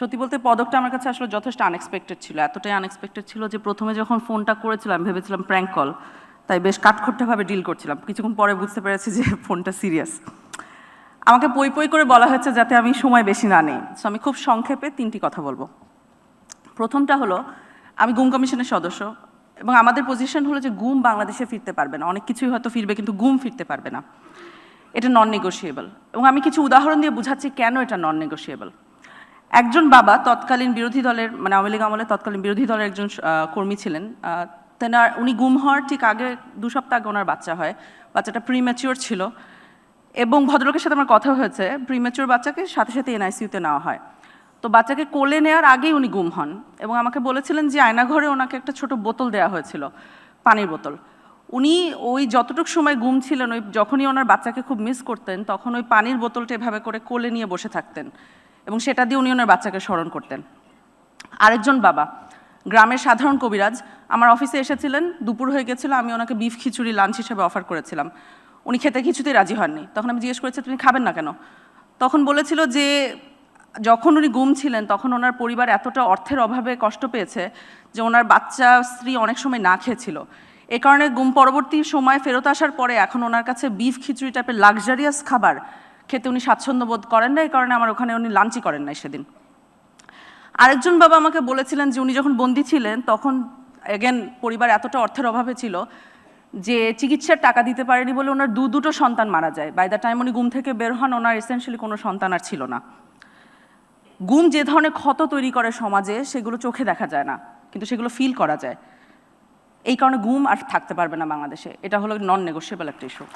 সত্যি বলতে পদকটা আমার কাছে আসলে যথেষ্ট আনএক্সপেক্টেড ছিল, এতটাই আনএক্সপেক্টেড ছিল যে প্রথমে যখন ফোনটা করেছিলাম ভেবেছিলাম প্র্যাঙ্ক কল, তাই বেশ কাঠখোট্টাভাবে ডিল করছিলাম। কিছুক্ষণ পরে বুঝতে পেরেছি যে ফোনটা সিরিয়াস। আমাকে পই পই করে বলা হয়েছে যাতে আমি সময় বেশি না নেই, সো আমি খুব সংক্ষেপে 3টি কথা বলবো। প্রথমটা হলো, আমি গুম কমিশনের সদস্য এবং আমাদের পজিশন হলো যে গুম বাংলাদেশে ফিরতে পারবে না, অনেক কিছুই হয়তো ফিরবে কিন্তু গুম ফিরতে পারবে না, এটা নন নেগোশিয়েবল। এবং আমি কিছু উদাহরণ দিয়ে বুঝাচ্ছি কেন এটা নন নেগোশিয়েবল। একজন বাবা তৎকালীন বিরোধী দলের, মানে আওয়ামী লীগ আমলে তৎকালীন বিরোধী দলের একজন কর্মী ছিলেন, উনি গুম হওয়ার ঠিক আগে 2 সপ্তাহ আগে ওনার বাচ্চা হয়, বাচ্চাটা প্রিম্যাচিওর ছিল এবং ভদ্রলোকের সাথে আমার কথা হয়েছে, প্রিম্যাচিওর বাচ্চাকে সাথে সাথে এনআইসিইউতে নেওয়া হয়। তো বাচ্চাকে কোলে নেওয়ার আগেই উনি গুম হন এবং আমাকে বলেছিলেন যে আয়নাঘরে ওনাকে একটা ছোট বোতল দেওয়া হয়েছিল, পানির বোতল। উনি ওই যতটুকু সময় গুম ছিলেন, ওই যখনই ওনার বাচ্চাকে খুব মিস করতেন তখন ওই পানির বোতলটা এভাবে করে কোলে নিয়ে বসে থাকতেন এবং সেটা দিয়ে উনি ওনার বাচ্চাকে স্মরণ করতেন। আরেকজন বাবা, গ্রামের সাধারণ কবিরাজ, আমার অফিসে এসেছিলেন, দুপুর হয়ে গেছিলো, আমি ওনাকে বিফ খিচুড়ি লাঞ্চ হিসেবে অফার করেছিলাম। উনি খেতে কিছুতেই রাজি হননি। তখন আমি জিজ্ঞেস করেছি তুমি খাবেন না কেন? তখন বলেছিল যে যখন উনি গুম ছিলেন তখন ওনার পরিবার এতটা অর্থের অভাবে কষ্ট পেয়েছে যে ওনার বাচ্চা স্ত্রী অনেক সময় না খেয়েছিল। এ কারণে গুম পরবর্তী সময় ফেরত আসার পরে এখন ওনার কাছে বিফ খিচুড়ি টাইপের লাক্সারিয়াস খাবার খেতে উনি স্বাচ্ছন্দ্য বোধ করেন না, এই কারণে আমার ওখানে উনি লাঞ্চই করেন নাই সেদিন। আরেকজন বাবা আমাকে বলেছিলেন যে উনি যখন বন্দী ছিলেন তখন এগেন পরিবার এতটা অর্থের অভাবে ছিল যে চিকিৎসার টাকা দিতে পারেনি বলে ওনার দুটো সন্তান মারা যায়। বাই দ্য টাইম উনি গুম থেকে বের হন ওনার এসেনশিয়ালি কোনো সন্তান আর ছিল না। গুম যে ধরনের ক্ষত তৈরি করে সমাজে সেগুলো চোখে দেখা যায় না, কিন্তু সেগুলো ফিল করা যায়। এই কারণে গুম আর থাকতে পারবে না বাংলাদেশে, এটা হলো নন নেগোশিয়েবল একটা ইস্যু।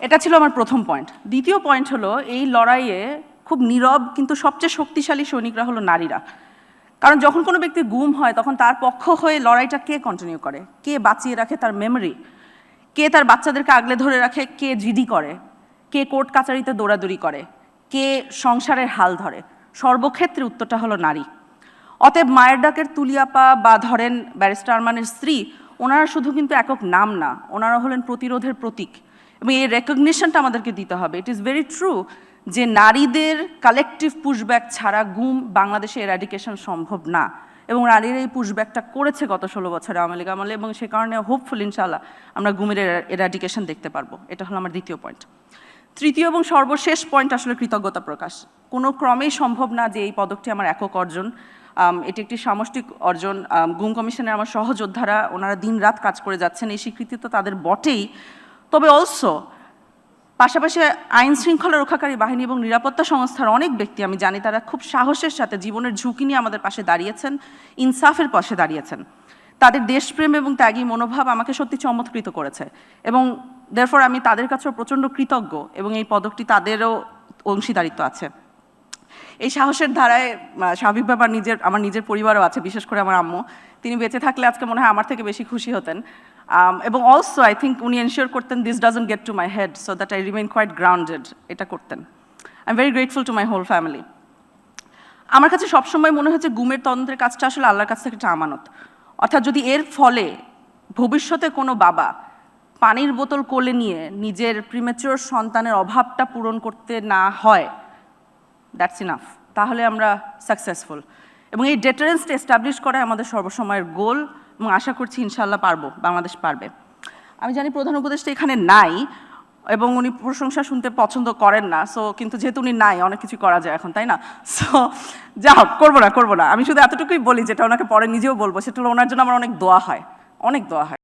এটা ছিল আমার প্রথম পয়েন্ট। দ্বিতীয় পয়েন্ট হলো, এই লড়াইয়ে খুব নীরব কিন্তু সবচেয়ে শক্তিশালী সৈনিকরা হলো নারীরা। কারণ যখন কোনো ব্যক্তি গুম হয় তখন তার পক্ষ হয়ে লড়াইটা কে কন্টিনিউ করে, কে বাঁচিয়ে রাখে তার মেমোরি, কে তার বাচ্চাদেরকে আগলে ধরে রাখে, কে জিডি করে, কে কোর্ট কাচারিতে দৌড়াদৌড়ি করে, কে সংসারের হাল ধরে, সর্বক্ষেত্রে উত্তরটা হলো নারী। অতএব মায়ের ডাকের তুলিয়াপা বা ধরেন ব্যারিস্টার আরমানের স্ত্রী, ওনারা শুধু কিন্তু একক নাম না, ওনারা হলেন প্রতিরোধের প্রতীক এবং এই রেকগনিশনটা আমাদেরকে দিতে হবে। ইট ইজ ভেরি ট্রু যে নারীদের কালেকটিভ পুশব্যাক ছাড়া গুম বাংলাদেশে এরাডিকেশন সম্ভব না এবং নারীরা এই পুশব্যাকটা করেছে গত 16 বছরে আওয়ামী লীগ আমলে এবং সে কারণে হোপফুল ইনশাআল্লাহ আমরা গুমের এরাডিকেশন দেখতে পারবো। এটা হলো আমার দ্বিতীয় পয়েন্ট। তৃতীয় এবং সর্বশেষ পয়েন্ট আসলে কৃতজ্ঞতা প্রকাশ। কোনো ক্রমেই সম্ভব না যে এই পদকটি আমার একক অর্জন, এটি একটি সামষ্টিক অর্জন। গুম কমিশনের আমার সহযোদ্ধারা ওনারা দিনরাত কাজ করে যাচ্ছেন, এই স্বীকৃতি তো তাদের বটেই, তবে অলসো পাশাপাশি আইন শৃঙ্খলা রক্ষাকারী বাহিনী এবং নিরাপত্তা সংস্থার অনেক ব্যক্তি আমি জানি তারা খুব সাহসের সাথে জীবনের ঝুঁকি নিয়ে আমাদের পাশে দাঁড়িয়েছেন, ইনসাফের পাশে দাঁড়িয়েছেন। তাদের দেশপ্রেম এবং ত্যাগী মনোভাব আমাকে সত্যি চমৎকৃত করেছে এবং দেয়ারফর আমি তাদের কাছেও প্রচণ্ড কৃতজ্ঞ এবং এই পদকটি তাদেরও অংশীদারিত্ব আছে। এই সাহসের ধারায় স্বাভাবিকভাবে আমার নিজের পরিবারও আছে, বিশেষ করে আমার আম্মু। তিনি বেঁচে থাকলে আজকে মনে হয় আমার থেকে বেশি খুশি হতেন এবং অলসো আই থিঙ্ক উনি এনশিওর করতেন this doesn't get to my head so that I remain quite grounded, এটা করতেন। I am very grateful to my whole family. আমার কাছে সবসময় মনে হয়েছে গুমের তদন্তের কাজটা আসলে আল্লাহর কাছ থেকে একটা আমানত, অর্থাৎ যদি এর ফলে ভবিষ্যতে কোনো বাবা পানির বোতল কোলে নিয়ে নিজের প্রিম্যাচিওর সন্তানের অভাবটা পূরণ করতে না হয়, দ্যাটস ইনাফ, তাহলে আমরা সাকসেসফুল। এবং এই ডেটারেন্সটা এস্টাবলিশ করা আমাদের সর্বসময়ের গোল এবং আশা করছি ইনশাআল্লাহ পারবো, বাংলাদেশ পারবে। আমি জানি প্রধান উপদেষ্টা এখানে নাই এবং উনি প্রশংসা শুনতে পছন্দ করেন না, সো কিন্তু যেহেতু উনি নাই অনেক কিছু করা যায় এখন, তাই না? সো যা হোক, করবো না। আমি শুধু এতটুকুই বলি যেটা ওনাকে পরে নিজেও বলবো, সেটা হলো ওনার জন্য আমার অনেক দোয়া হয়, অনেক দোয়া হয়।